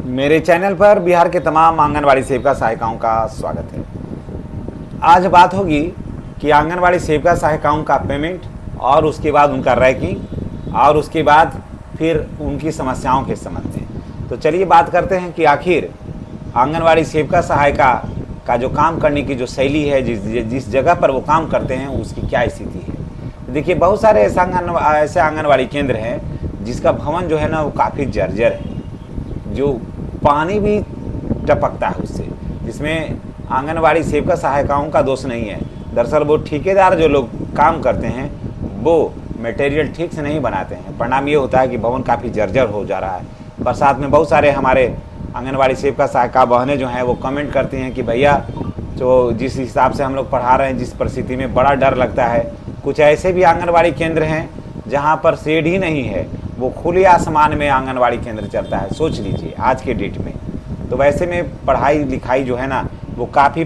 मेरे चैनल पर बिहार के तमाम आंगनवाड़ी सेविका सहायिकाओं का स्वागत है। आज बात होगी कि आंगनवाड़ी सेविका सहायिकाओं का पेमेंट और उसके बाद उनका रैंकिंग और उसके बाद फिर उनकी समस्याओं के संबंध में। तो चलिए बात करते हैं कि आखिर आंगनवाड़ी सेविका सहायिका का जो काम करने की जो शैली है, जिस जगह पर वो काम करते हैं उसकी क्या स्थिति है। देखिए, बहुत सारे ऐसे आंगनवाड़ी केंद्र हैं जिसका भवन जो है ना वो काफ़ी जर्जर है, जो पानी भी टपकता है उससे, जिसमें आंगनवाड़ी सेविका सहायिकाओं का दोष नहीं है। दरअसल वो ठेकेदार जो लोग काम करते हैं वो मटेरियल ठीक से नहीं बनाते हैं। परिणाम ये होता है कि भवन काफ़ी जर्जर हो जा रहा है। बरसात में बहुत सारे हमारे आंगनवाड़ी सेविका सहायिका बहनें जो हैं वो कमेंट करती हैं कि भैया, जो जिस हिसाब से हम लोग पढ़ा रहे हैं, जिस परिस्थिति में, बड़ा डर लगता है। कुछ ऐसे भी आंगनवाड़ी केंद्र हैं जहाँ पर शेड ही नहीं है, वो खुले आसमान में आंगनवाड़ी केंद्र चलता है। सोच लीजिए आज के डेट में। तो वैसे में पढ़ाई लिखाई जो है ना वो काफ़ी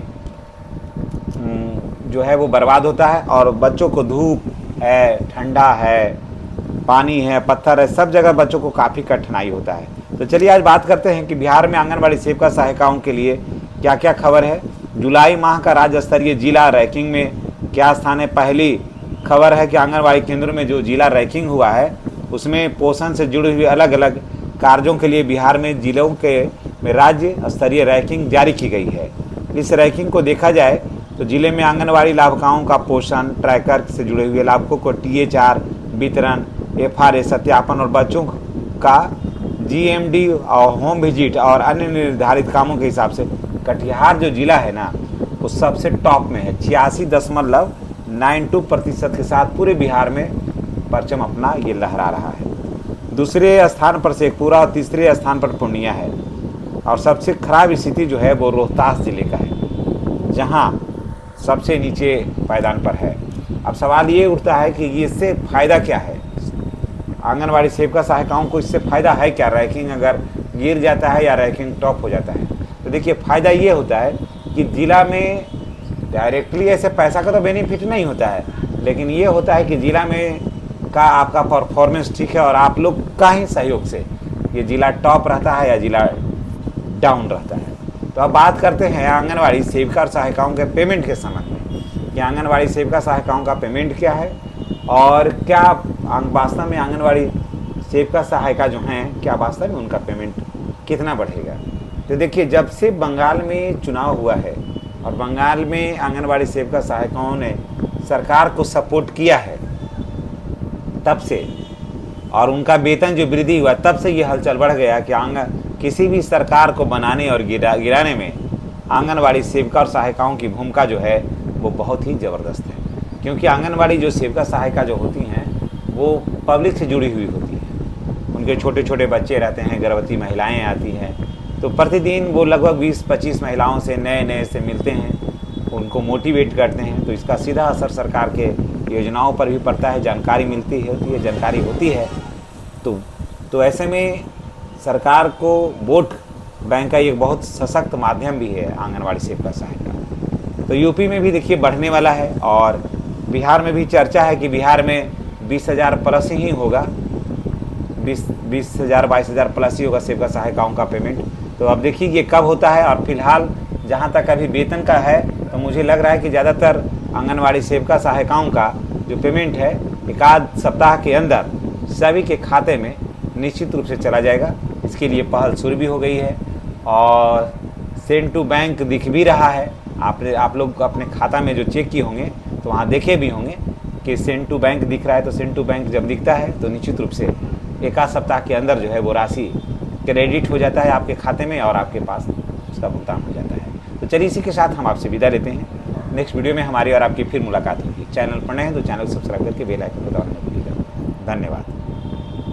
जो है वो बर्बाद होता है, और बच्चों को धूप है, ठंडा है, पानी है, पत्थर है, सब जगह बच्चों को काफ़ी कठिनाई होता है। तो चलिए आज बात करते हैं कि बिहार में आंगनवाड़ी सेविका सहायिकाओं के लिए क्या क्या खबर है। जुलाई माह का राज्य स्तरीय जिला रैंकिंग में क्या स्थान है। पहली खबर है कि आंगनवाड़ी केंद्रों में जो जिला रैंकिंग हुआ है उसमें पोषण से जुड़े हुए अलग अलग कार्यों के लिए बिहार में जिलों के में राज्य स्तरीय रैंकिंग जारी की गई है। इस रैंकिंग को देखा जाए तो जिले में आंगनवाड़ी लाभुकाओं का पोषण ट्रैकर से जुड़े हुए लाभुकों को THR वितरण, FRA सत्यापन और बच्चों का GMD और होम विजिट और अन्य निर्धारित कामों के हिसाब से कटिहार जो जिला है ना वो सबसे टॉप में है। 86.92% के साथ पूरे बिहार में परचम अपना ये लहरा रहा है। दूसरे स्थान पर शेखपुरा और तीसरे स्थान पर पूर्णिया है, और सबसे खराब स्थिति जो है वो रोहतास जिले का है, जहां सबसे नीचे पायदान पर है। अब सवाल ये उठता है कि इससे फ़ायदा क्या है, आंगनवाड़ी सेविका सहायिकाओं को इससे फ़ायदा है क्या, रैंकिंग अगर गिर जाता है या रैंकिंग टॉप हो जाता है। तो देखिए, फ़ायदा ये होता है कि ज़िला में डायरेक्टली ऐसे पैसा का तो बेनिफिट नहीं होता है, लेकिन ये होता है कि ज़िला में का आपका परफॉर्मेंस ठीक है और आप लोग का ही सहयोग से ये ज़िला टॉप रहता है या ज़िला डाउन रहता है। तो अब बात करते हैं आंगनवाड़ी सेविका और सहायिकाओं के पेमेंट के संबंध में कि आंगनवाड़ी सेविका सहायिकाओं का पेमेंट क्या है और क्या वास्तव में आंगनवाड़ी सेविका सहायिका जो हैं क्या वास्तव में उनका पेमेंट कितना बढ़ेगा। तो देखिए, जब से बंगाल में चुनाव हुआ है और बंगाल में आंगनवाड़ी सेविका सहायिकाओं ने सरकार को सपोर्ट किया है तब से, और उनका वेतन जो वृद्धि हुआ तब से ये हलचल बढ़ गया कि किसी भी सरकार को बनाने और गिराने में आंगनवाड़ी सेविका और सहायिकाओं की भूमिका जो है वो बहुत ही ज़बरदस्त है। क्योंकि आंगनवाड़ी जो सेविका सहायिका जो होती हैं वो पब्लिक से जुड़ी हुई होती हैं। उनके छोटे छोटे बच्चे रहते हैं, गर्भवती महिलाएं आती हैं, तो प्रतिदिन वो लगभग 20-25 महिलाओं से नए से मिलते हैं, उनको मोटिवेट करते हैं। तो इसका सीधा असर सरकार के योजनाओं पर भी पड़ता है, जानकारी मिलती है, जानकारी होती है। तो ऐसे में सरकार को वोट बैंक का एक बहुत सशक्त माध्यम भी है आंगनवाड़ी सेविका सहायिका। तो यूपी में भी देखिए बढ़ने वाला है, और बिहार में भी चर्चा है कि बिहार में 20,000 प्लस ही होगा, 20,000 22,000 प्लस ही होगा सेविका सहायिकाओं का पेमेंट। तो अब देखिए ये कब होता है। और फिलहाल जहाँ तक अभी वेतन का है तो मुझे लग रहा है कि ज़्यादातर आंगनवाड़ी सेविका सहायिकाओं का जो पेमेंट है एक आध सप्ताह के अंदर सभी के खाते में निश्चित रूप से चला जाएगा। इसके लिए पहल शुरू भी हो गई है और सेंड टू बैंक दिख भी रहा है। आप लोग अपने खाता में जो चेक किए होंगे तो वहाँ देखे भी होंगे कि सेंड टू बैंक दिख रहा है। तो सेंड टू बैंक जब दिखता है तो निश्चित रूप से एक आध सप्ताह के अंदर जो है वो राशि क्रेडिट हो जाता है आपके खाते में और आपके पास उसका भुगतान हो जाता है। तो चलिए इसी के साथ हम आपसे विदा लेते हैं। नेक्स्ट वीडियो में हमारी और आपकी फिर मुलाकात होगी। चैनल पर नए हैं तो चैनल को सब्सक्राइब करके बेल आइकन को दबाना न भूलिएगा। धन्यवाद।